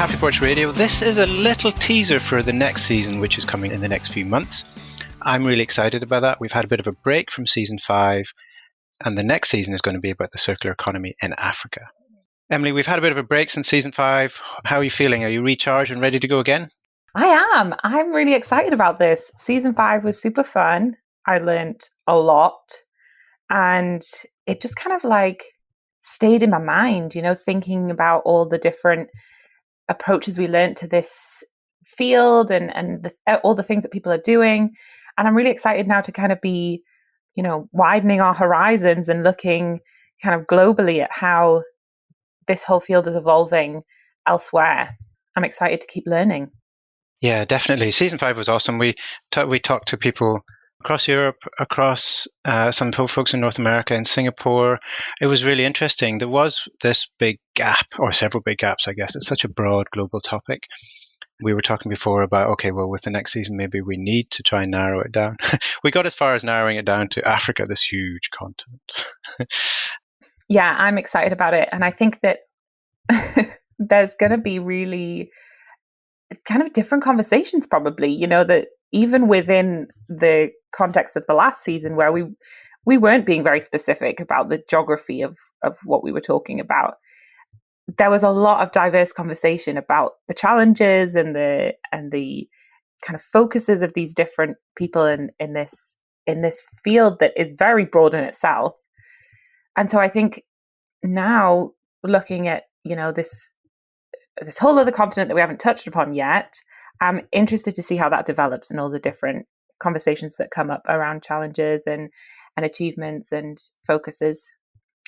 Happy Porch Radio. This is a little teaser for the next season, which is coming in the next few months. I'm really excited about that. We've had a bit of a break from season 5, and the next season is going to be about the circular economy in Africa. Emily, we've had a bit of a break since season 5. How are you feeling? Are you recharged and ready to go again? I am. I'm really excited about this. Season 5 was super fun. I learned a lot, and it just kind of like stayed in my mind, thinking about all the different approaches we learned to this field and all the things that people are doing. And I'm really excited now to kind of be, widening our horizons and looking kind of globally at how this whole field is evolving elsewhere. I'm excited to keep learning. Yeah, definitely. Season 5 was awesome. We talked to people across Europe, across some folks in North America, in Singapore. It was really interesting. There was this big gap, or several big gaps, I guess. It's such a broad global topic. We were talking before about, okay, well, with the next season, maybe we need to try and narrow it down. We got as far as narrowing it down to Africa, this huge continent. Yeah, I'm excited about it. And I think that there's going to be really kind of different conversations probably, that even within the context of the last season where we weren't being very specific about the geography of what we were talking about, there was a lot of diverse conversation about the challenges and the kind of focuses of these different people in this field that is very broad in itself. And so I think now looking at, this whole other continent that we haven't touched upon yet, I'm interested to see how that develops and all the different conversations that come up around challenges and achievements and focuses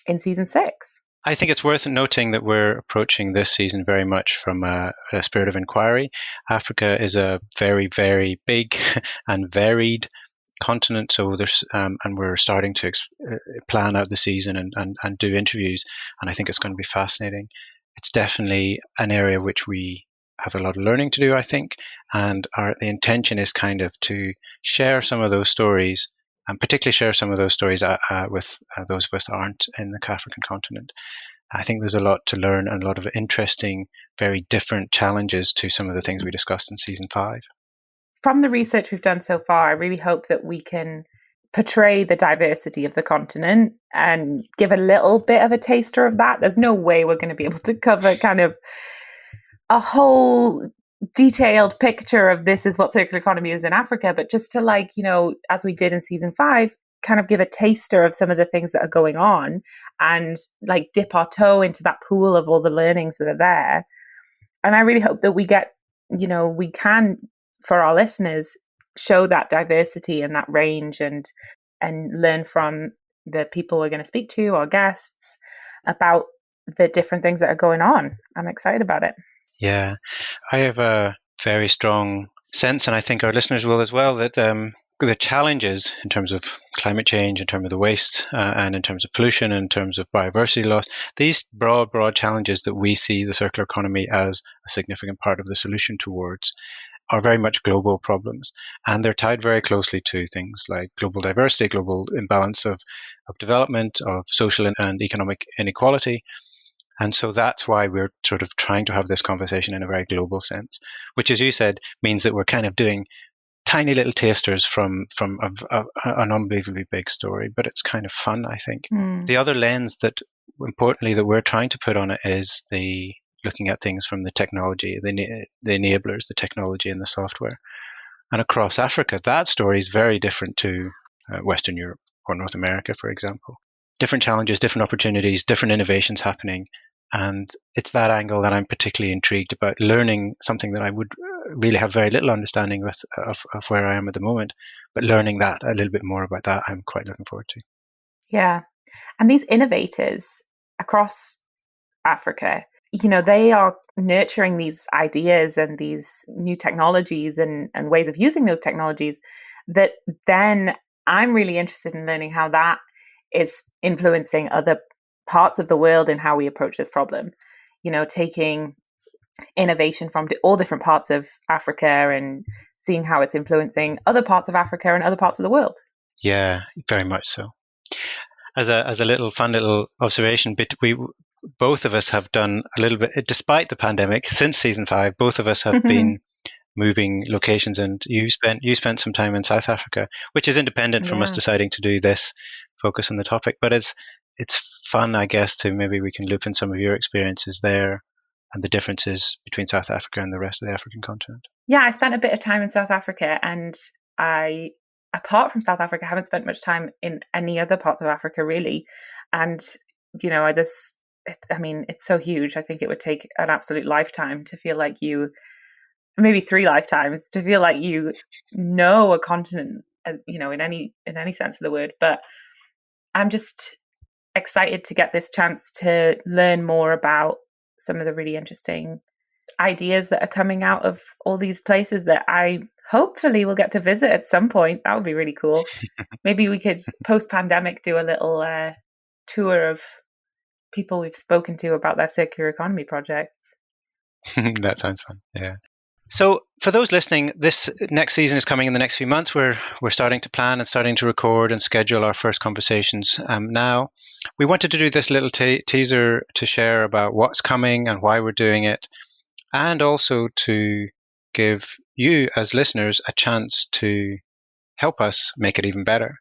in season 6. I think it's worth noting that we're approaching this season very much from a spirit of inquiry. Africa is a very, very big and varied continent, so there's and we're starting to plan out the season and do interviews, and I think it's going to be fascinating. It's definitely an area which we have a lot of learning to do, I think, and the intention is kind of to share some of those stories, and particularly share some of those stories with those of us that aren't in the African continent. I think there's a lot to learn and a lot of interesting, very different challenges to some of the things we discussed in season 5. From the research we've done so far, I really hope that we can portray the diversity of the continent and give a little bit of a taster of that. There's no way we're going to be able to cover kind of a whole detailed picture of this is what circular economy is in Africa, but just to as we did in season 5, kind of give a taster of some of the things that are going on and dip our toe into that pool of all the learnings that are there. And I really hope that we get, we can, for our listeners, show that diversity and that range and learn from the people we're going to speak to, our guests, about the different things that are going on. I'm excited about it. Yeah, I have a very strong sense, and I think our listeners will as well, that the challenges in terms of climate change, in terms of the waste, and in terms of pollution, in terms of biodiversity loss, these broad challenges that we see the circular economy as a significant part of the solution towards are very much global problems. And they're tied very closely to things like global diversity, global imbalance of development, of social and economic inequality. And so that's why we're sort of trying to have this conversation in a very global sense, which, as you said, means that we're kind of doing tiny little tasters from an unbelievably big story, but it's kind of fun, I think. The other lens that, importantly, that we're trying to put on it is looking at things from the technology, the enablers, the technology and the software. And across Africa, that story is very different to Western Europe or North America, for example. Different challenges, different opportunities, different innovations happening. And it's that angle that I'm particularly intrigued about, learning something that I would really have very little understanding of where I am at the moment, but learning that a little bit more about that, I'm quite looking forward to. Yeah. And these innovators across Africa, they are nurturing these ideas and these new technologies and ways of using those technologies that then I'm really interested in learning how that is influencing other parts of the world in how we approach this problem. Taking innovation from all different parts of Africa and seeing how it's influencing other parts of Africa and other parts of the world. Yeah, very much so. As a little fun little observation, both of us have done a little bit, despite the pandemic, since season 5, both of us have been moving locations, and you spent some time in South Africa, which is independent from us deciding to do this focus on the topic. But it's fun, I guess, to maybe we can loop in some of your experiences there and the differences between South Africa and the rest of the African continent. Yeah, I spent a bit of time in South Africa, and apart from South Africa, haven't spent much time in any other parts of Africa, really. And, you know, it's so huge. I think it would take an absolute lifetime to feel like maybe 3 lifetimes to feel like you know a continent, you know, in any sense of the word. But I'm just excited to get this chance to learn more about some of the really interesting ideas that are coming out of all these places that I hopefully will get to visit at some point. That would be really cool. Maybe we could, post-pandemic, do a little tour of people we've spoken to about their circular economy projects. That sounds fun. Yeah. So for those listening, this next season is coming in the next few months. We're starting to plan and starting to record and schedule our first conversations now. We wanted to do this little teaser to share about what's coming and why we're doing it, and also to give you as listeners a chance to help us make it even better.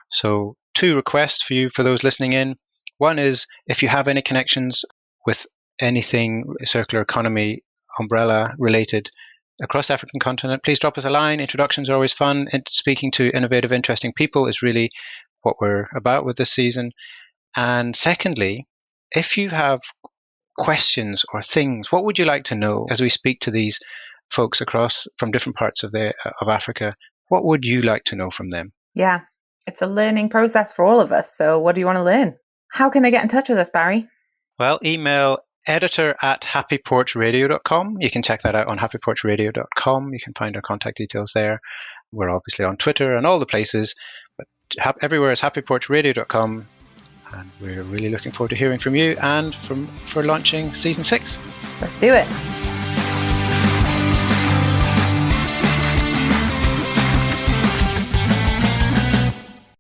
So 2 requests for you, for those listening in. One is, if you have any connections with anything circular economy umbrella related across the African continent, please drop us a line. Introductions are always fun. And speaking to innovative, interesting people is really what we're about with this season. And secondly, if you have questions or things, what would you like to know as we speak to these folks across from different parts of Africa? What would you like to know from them? Yeah, it's a learning process for all of us. So what do you want to learn? How can they get in touch with us, Barry? Well, email editor@happyporchradio.com. You can check that out on happyporchradio.com. You can find our contact details there. We're obviously on Twitter and all the places, but everywhere is happyporchradio.com. And we're really looking forward to hearing from you and for launching season 6. Let's do it.